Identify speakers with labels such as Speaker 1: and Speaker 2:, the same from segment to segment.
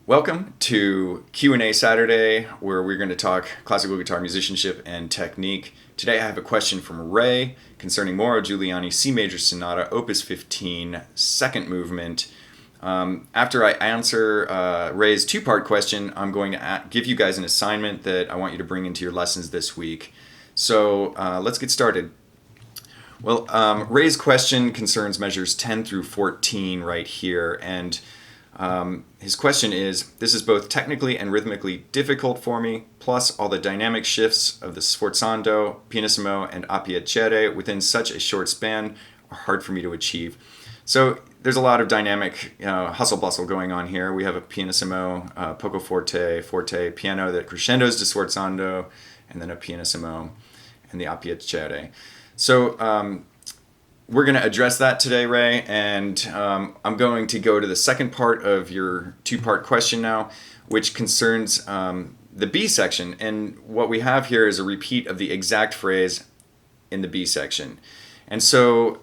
Speaker 1: Welcome to Q&A Saturday, where we're going to talk classical guitar musicianship and technique. Today I have a question from Ray concerning Mauro Giuliani C Major Sonata, Opus 15, second movement. After I answer Ray's two-part question, I'm going to give you guys an assignment that I want you to bring into your lessons this week. So let's get started. Well, Ray's question concerns measures 10 through 14 right here, and his question is, this is both technically and rhythmically difficult for me, plus all the dynamic shifts of the sforzando, pianissimo, and a piacere within such a short span are hard for me to achieve. So there's a lot of dynamic hustle bustle going on here. We have a pianissimo, poco forte, forte, piano that crescendos to sforzando, and then a pianissimo and the a piacere. So we're going to address that today, Ray, and I'm going to go to the second part of your two-part question now, which concerns the B section. And what we have here is a repeat of the exact phrase in the B section. And so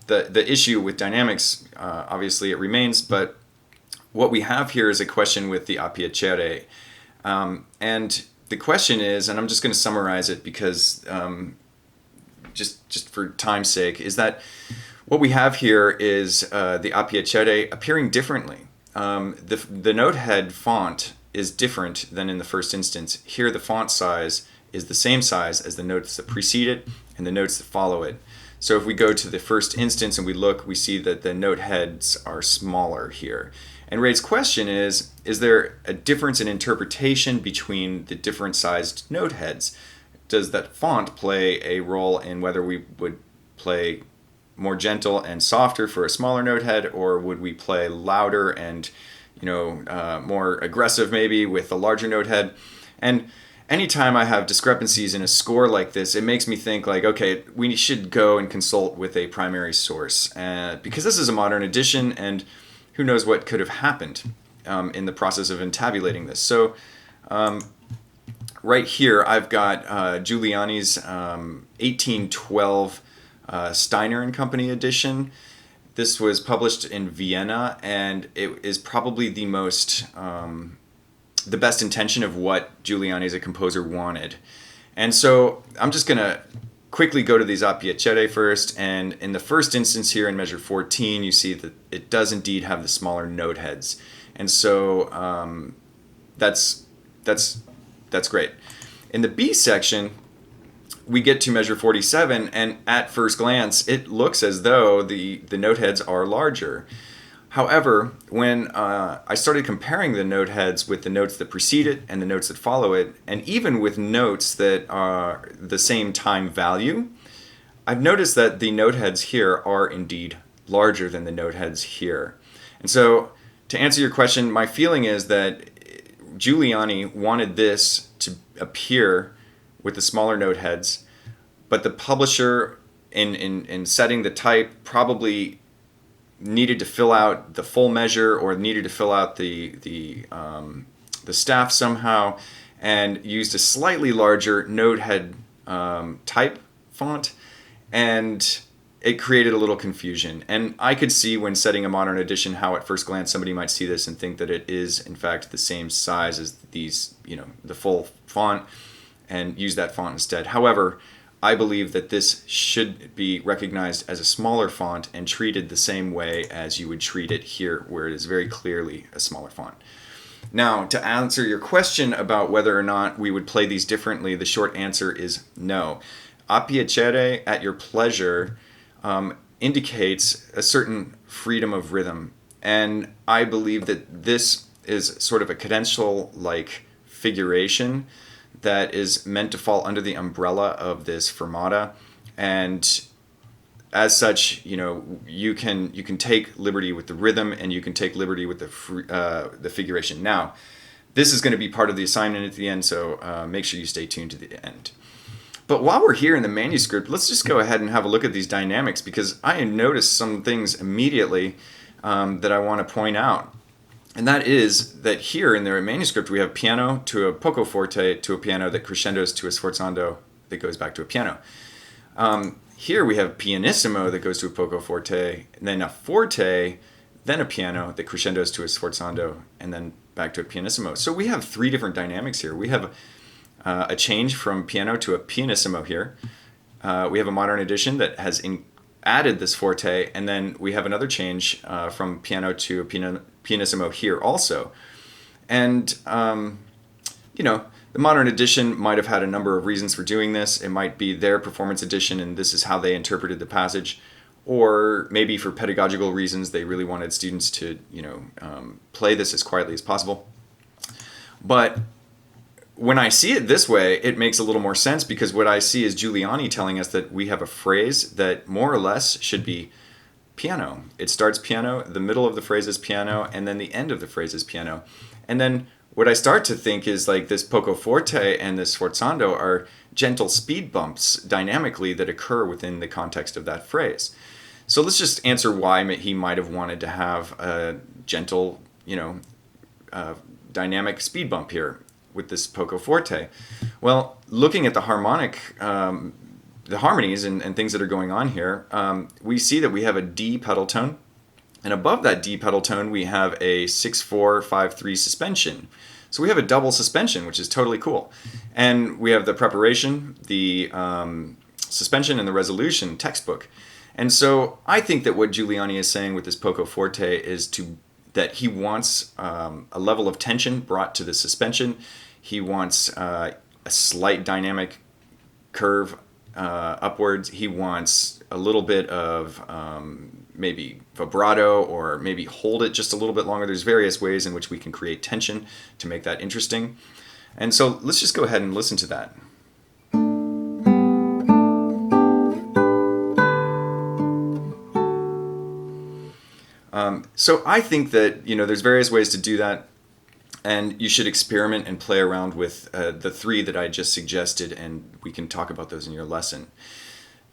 Speaker 1: the issue with dynamics, obviously it remains, but what we have here is a question with the a piacere. And the question is, and I'm just going to summarize it because just for time's sake, is that what we have here is the a piacere appearing differently. The note head font is different than in the first instance. Here the font size is the same size as the notes that precede it and the notes that follow it. So if we go to the first instance and we look, we see that the note heads are smaller here. And Ray's question is there a difference in interpretation between the different sized note heads? Does that font play a role in whether we would play more gentle and softer for a smaller note head, or would we play louder and more aggressive maybe with a larger note head? And anytime I have discrepancies in a score like this, it makes me think like, okay, we should go and consult with a primary source because this is a modern edition, and who knows what could have happened in the process of entabulating this. So right here, I've got Giuliani's 1812 Steiner and Co edition. This was published in Vienna, and it is probably the best intention of what Giuliani as a composer wanted. And so I'm just going to quickly go to these a piacere first, and in the first instance here in measure 14, you see that it does indeed have the smaller note heads. And so that's great. In the B section, we get to measure 47, and at first glance, it looks as though the note heads are larger. However, when I started comparing the note heads with the notes that precede it and the notes that follow it, and even with notes that are the same time value, I've noticed that the note heads here are indeed larger than the note heads here. And so, to answer your question, my feeling is that Giuliani wanted this to appear with the smaller note heads, but the publisher in setting the type probably needed to fill out the full measure or needed to fill out the staff somehow, and used a slightly larger note head type font, and it created a little confusion. And I could see when setting a modern edition how at first glance somebody might see this and think that it is in fact the same size as these, the full font, and use that font instead. However, I believe that this should be recognized as a smaller font and treated the same way as you would treat it here, where it is very clearly a smaller font. Now, to answer your question about whether or not we would play these differently, the short answer is no. A piacere, at your pleasure, indicates a certain freedom of rhythm. And I believe that this is sort of a cadential-like figuration that is meant to fall under the umbrella of this fermata, and as such, you can take liberty with the rhythm, and you can take liberty with the figuration. Now, this is going to be part of the assignment at the end, so make sure you stay tuned to the end. But while we're here in the manuscript, let's just go ahead and have a look at these dynamics, because I noticed some things immediately that I want to point out. And that is that here in the manuscript we have piano to a poco forte to a piano that crescendos to a sforzando that goes back to a piano. Here we have pianissimo that goes to a poco forte, and then a forte then a piano that crescendos to a sforzando, and then back to a pianissimo. So we have three different dynamics here. We have a change from piano to a pianissimo here. We have a modern edition that has added this forte, and then we have another change from piano to a pianissimo here also. And, the modern edition might have had a number of reasons for doing this. It might be their performance edition, and this is how they interpreted the passage. Or maybe for pedagogical reasons, they really wanted students to, play this as quietly as possible. But when I see it this way, it makes a little more sense, because what I see is Giuliani telling us that we have a phrase that more or less should be piano. It starts piano, the middle of the phrase is piano, and then the end of the phrase is piano. And then what I start to think is like this poco forte and this sforzando are gentle speed bumps dynamically that occur within the context of that phrase. So let's just answer why he might have wanted to have a gentle, dynamic speed bump here with this poco forte. Well, looking at the the harmonies and things that are going on here, we see that we have a D pedal tone, and above that D pedal tone we have a 6-4-5-3 suspension. So we have a double suspension, which is totally cool. And we have the preparation, the suspension, and the resolution textbook. And so I think that what Giuliani is saying with this poco forte is that he wants a level of tension brought to the suspension. He wants a slight dynamic curve upwards. He wants a little bit of maybe vibrato, or maybe hold it just a little bit longer. There's various ways in which we can create tension to make that interesting. And so let's just go ahead and listen to that. So I think that, there's various ways to do that, and you should experiment and play around with the three that I just suggested, and we can talk about those in your lesson.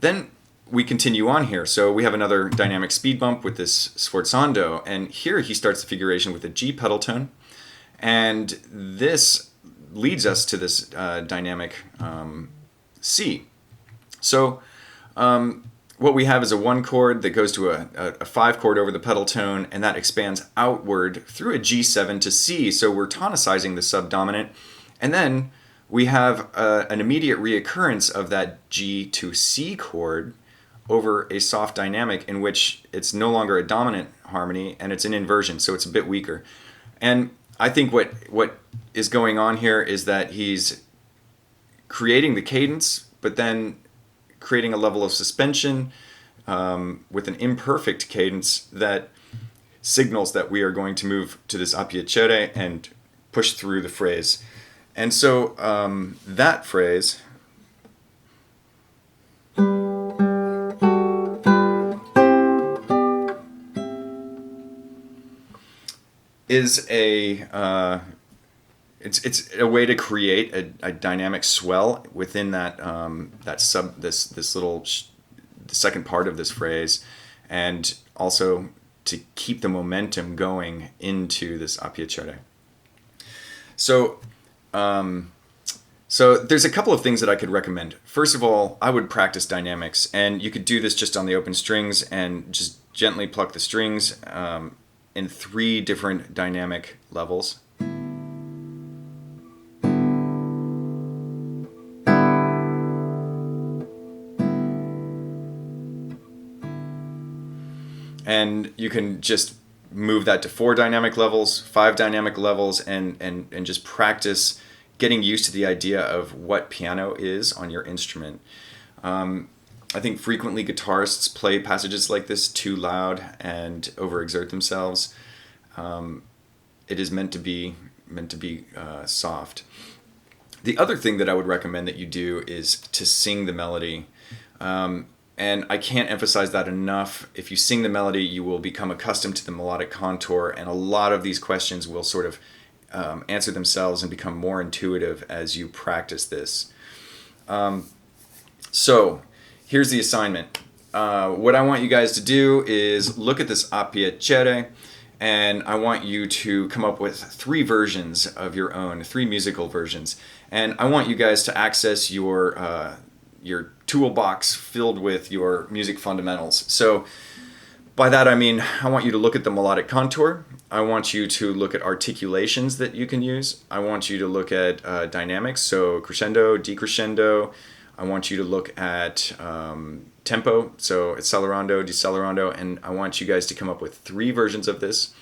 Speaker 1: Then we continue on here. So we have another dynamic speed bump with this sforzando, and here he starts the figuration with a G pedal tone, and this leads us to this dynamic C. So what we have is a 1 chord that goes to a 5 chord over the pedal tone, and that expands outward through a G7 to C. So we're tonicizing the subdominant, and then we have an immediate reoccurrence of that G to C chord over a soft dynamic in which it's no longer a dominant harmony, and it's an inversion, so it's a bit weaker. And I think what is going on here is that he's creating the cadence, but then creating a level of suspension with an imperfect cadence that signals that we are going to move to this a piacere and push through the phrase. And so that phrase is it's a way to create a dynamic swell within that this little the second part of this phrase, and also to keep the momentum going into this a piacere. So there's a couple of things that I could recommend. First of all, I would practice dynamics, and you could do this just on the open strings and just gently pluck the strings in 3 different dynamic levels. And you can just move that to 4 dynamic levels, 5 dynamic levels, and just practice getting used to the idea of what piano is on your instrument. I think frequently guitarists play passages like this too loud and overexert themselves. It is meant to be soft. The other thing that I would recommend that you do is to sing the melody. And I can't emphasize that enough. If you sing the melody, you will become accustomed to the melodic contour, and a lot of these questions will sort of answer themselves and become more intuitive as you practice this. So here's the assignment. What I want you guys to do is look at this a piacere, and I want you to come up with 3 versions of your own, 3 musical versions. And I want you guys to access your toolbox filled with your music fundamentals. So By that I mean I want you to look at the melodic contour. I want you to look at articulations that you can use. I want you to look at dynamics, so crescendo, decrescendo. I want you to look at tempo, so accelerando, decelerando, and I want you guys to come up with 3 versions of this.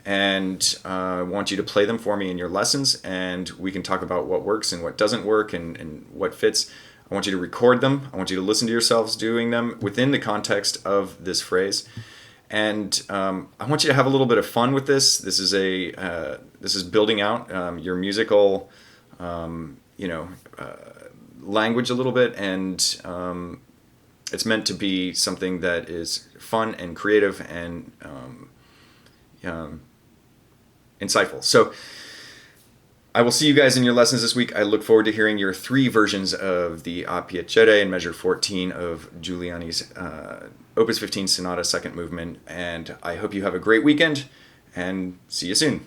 Speaker 1: And I want you to play them for me in your lessons, and we can talk about what works and what doesn't work and what fits. I want you to record them. I want you to listen to yourselves doing them within the context of this phrase. And I want you to have a little bit of fun with this. This is building out your musical, language a little bit, and it's meant to be something that is fun and creative and insightful. So I will see you guys in your lessons this week. I look forward to hearing your 3 versions of the A Piacere in measure 14 of Giuliani's Opus 15 Sonata second movement. And I hope you have a great weekend, and see you soon.